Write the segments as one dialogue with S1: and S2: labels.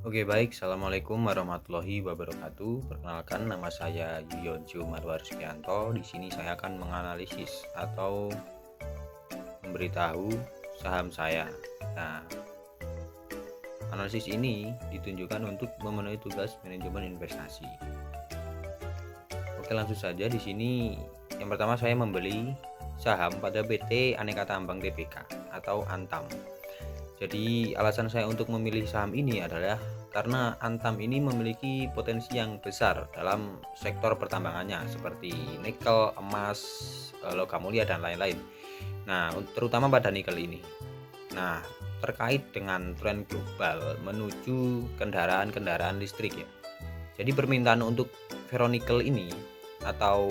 S1: Oke baik, Assalamualaikum warahmatullahi wabarakatuh. Perkenalkan nama saya Yuyonju Marwar Sugianto. Di sini saya akan menganalisis atau memberitahu saham saya. Nah, analisis ini ditunjukkan untuk memenuhi tugas manajemen investasi. Oke, langsung saja di sini. Yang pertama saya membeli saham pada PT Aneka Tambang Tbk atau Antam. Jadi alasan saya untuk memilih saham ini adalah karena Antam ini memiliki potensi yang besar dalam sektor pertambangannya seperti nikel, emas, logam mulia dan lain-lain. Nah, terutama pada nikel ini. Nah, terkait dengan tren global menuju kendaraan-kendaraan listrik ya. Jadi permintaan untuk ferronikel ini atau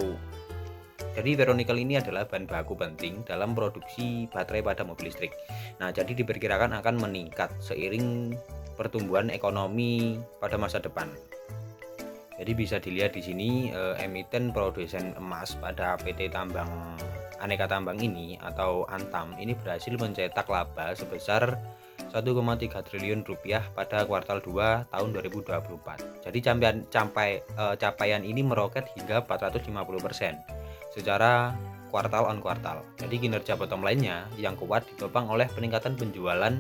S1: ferronikel ini adalah bahan baku penting dalam produksi baterai pada mobil listrik. Nah, jadi diperkirakan akan meningkat seiring pertumbuhan ekonomi pada masa depan. Jadi bisa dilihat di sini emiten produsen emas pada PT Tambang Aneka Tambang ini atau Antam ini berhasil mencetak laba sebesar 1,3 triliun rupiah pada kuartal 2 tahun 2024. Jadi capaian ini meroket hingga 450% secara kuartal on kuartal. Jadi kinerja bottom line-nya yang kuat ditopang oleh peningkatan penjualan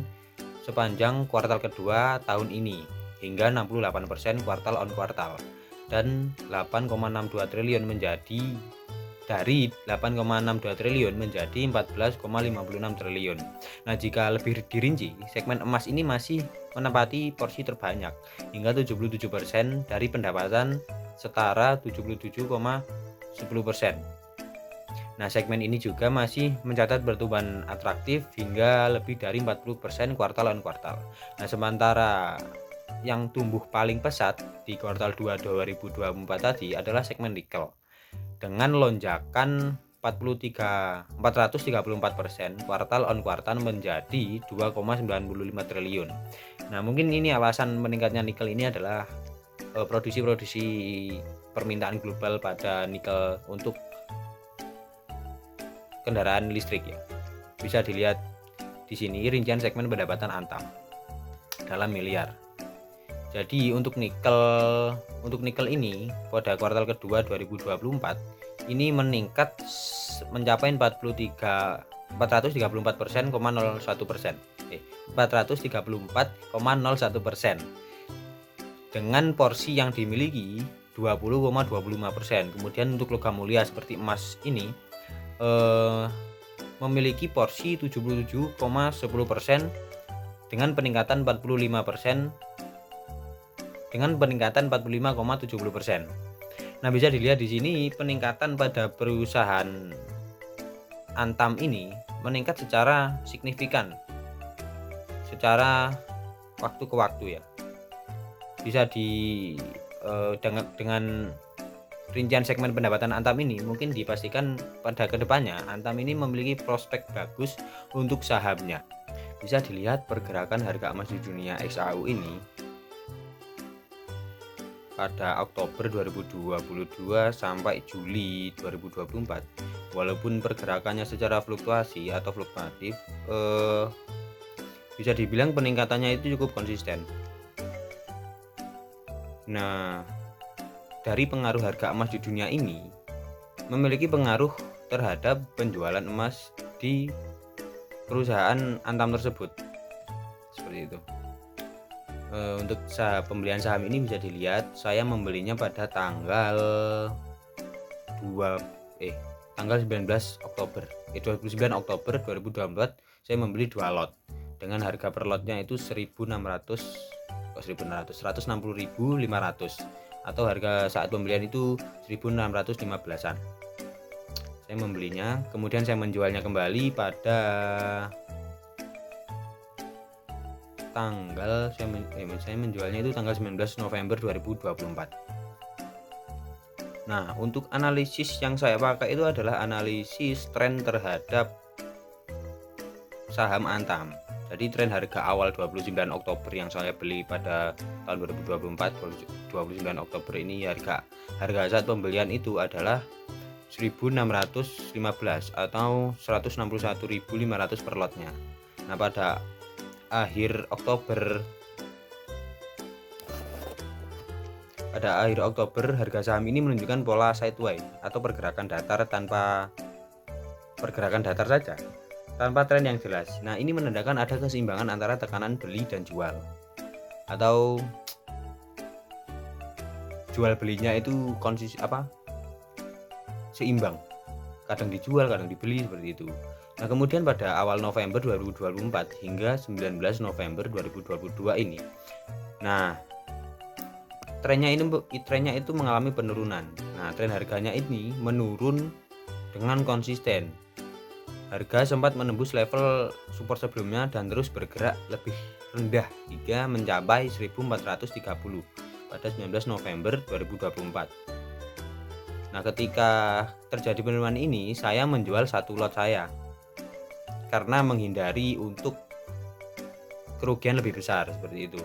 S1: sepanjang kuartal kedua tahun ini hingga 68% kuartal on kuartal dan 8,62 triliun menjadi dari 8,62 triliun menjadi 14,56 triliun. Nah, jika lebih dirinci, segmen emas ini masih menempati porsi terbanyak hingga 77% dari pendapatan setara 77,10%. Nah, segmen ini juga masih mencatat pertumbuhan atraktif hingga lebih dari 40% kuartal on kuartal. Nah, sementara yang tumbuh paling pesat di kuartal 2 2024 tadi adalah segmen nikel dengan lonjakan 434% kuartal on kuartal menjadi 2,95 triliun. Nah, mungkin ini alasan meningkatnya nikel ini adalah produksi permintaan global pada nikel untuk kendaraan listrik ya. Bisa dilihat di sini rincian segmen pendapatan Antam dalam miliar. Jadi untuk nikel ini pada kuartal kedua 2024 ini meningkat mencapai 434,01%. 434,01% dengan porsi yang dimiliki 20,25%. Kemudian untuk logam mulia seperti emas ini memiliki porsi 77,10% dengan peningkatan 45,70%. Nah, bisa dilihat di sini peningkatan pada perusahaan Antam ini meningkat secara signifikan secara waktu ke waktu ya. Bisa dengan rincian segmen pendapatan Antam ini mungkin dipastikan pada kedepannya Antam ini memiliki prospek bagus untuk sahamnya. Bisa dilihat pergerakan harga emas di dunia XAU ini pada Oktober 2022 sampai Juli 2024. Walaupun pergerakannya secara fluktuasi atau fluktuatif, bisa dibilang peningkatannya itu cukup konsisten. Nah, dari pengaruh harga emas di dunia ini memiliki pengaruh terhadap penjualan emas di perusahaan Antam tersebut. Seperti itu. Untuk pembelian saham ini bisa dilihat saya membelinya pada tanggal 19 Oktober 29 Oktober 2024 saya membeli 2 lot dengan harga per lotnya itu 160.500 atau harga saat pembelian itu 1.615-an. Saya membelinya, kemudian saya menjualnya kembali pada saya menjualnya itu tanggal 19 November 2024. Nah, untuk analisis yang saya pakai itu adalah analisis tren terhadap saham Antam. Jadi tren harga awal 29 Oktober yang saya beli pada tahun 2024, 29 Oktober ini harga saat pembelian itu adalah 1.615 atau 161.500 per lotnya. Nah, pada akhir Oktober pada akhir Oktober harga saham ini menunjukkan pola sideways atau pergerakan datar saja tanpa tren yang jelas. Nah, ini menandakan ada keseimbangan antara tekanan beli dan jual, atau jual belinya itu seimbang, kadang dijual kadang dibeli seperti itu. Nah, kemudian pada awal November 2024 hingga 19 November 2022 ini, nah trennya itu mengalami penurunan. Nah, tren harganya ini menurun dengan konsisten. Harga sempat menembus level support sebelumnya dan terus bergerak lebih rendah hingga mencapai 1430 pada 19 November 2024. Nah, ketika terjadi penurunan ini, saya menjual satu lot saya karena menghindari untuk kerugian lebih besar seperti itu.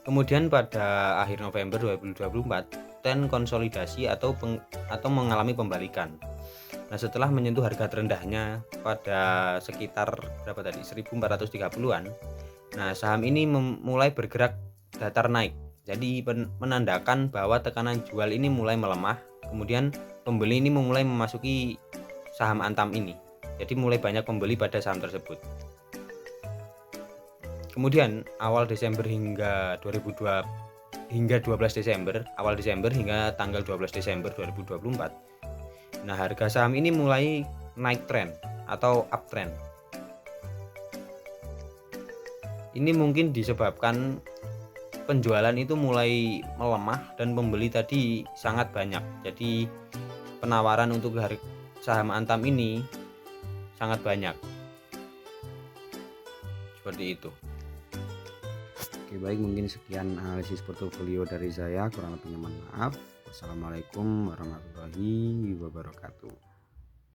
S1: Kemudian pada akhir November 2024, tren konsolidasi atau mengalami pembalikan. Nah, setelah menyentuh harga terendahnya pada sekitar 1430-an, nah saham ini mulai bergerak datar naik. Jadi menandakan bahwa tekanan jual ini mulai melemah. Kemudian pembeli ini mulai memasuki saham Antam ini. Jadi mulai banyak pembeli pada saham tersebut. Kemudian awal Desember hingga 12 Desember, awal Desember hingga tanggal 12 Desember 2024. Nah, harga saham ini mulai naik tren atau uptrend. Ini mungkin disebabkan penjualan itu mulai melemah dan pembeli tadi sangat banyak. Jadi penawaran untuk saham Antam ini sangat banyak. Seperti itu.
S2: Oke, baik, mungkin sekian analisis portofolio dari saya, kurang lebihnya mohon maaf. Wassalamualaikum warahmatullahi wabarakatuh.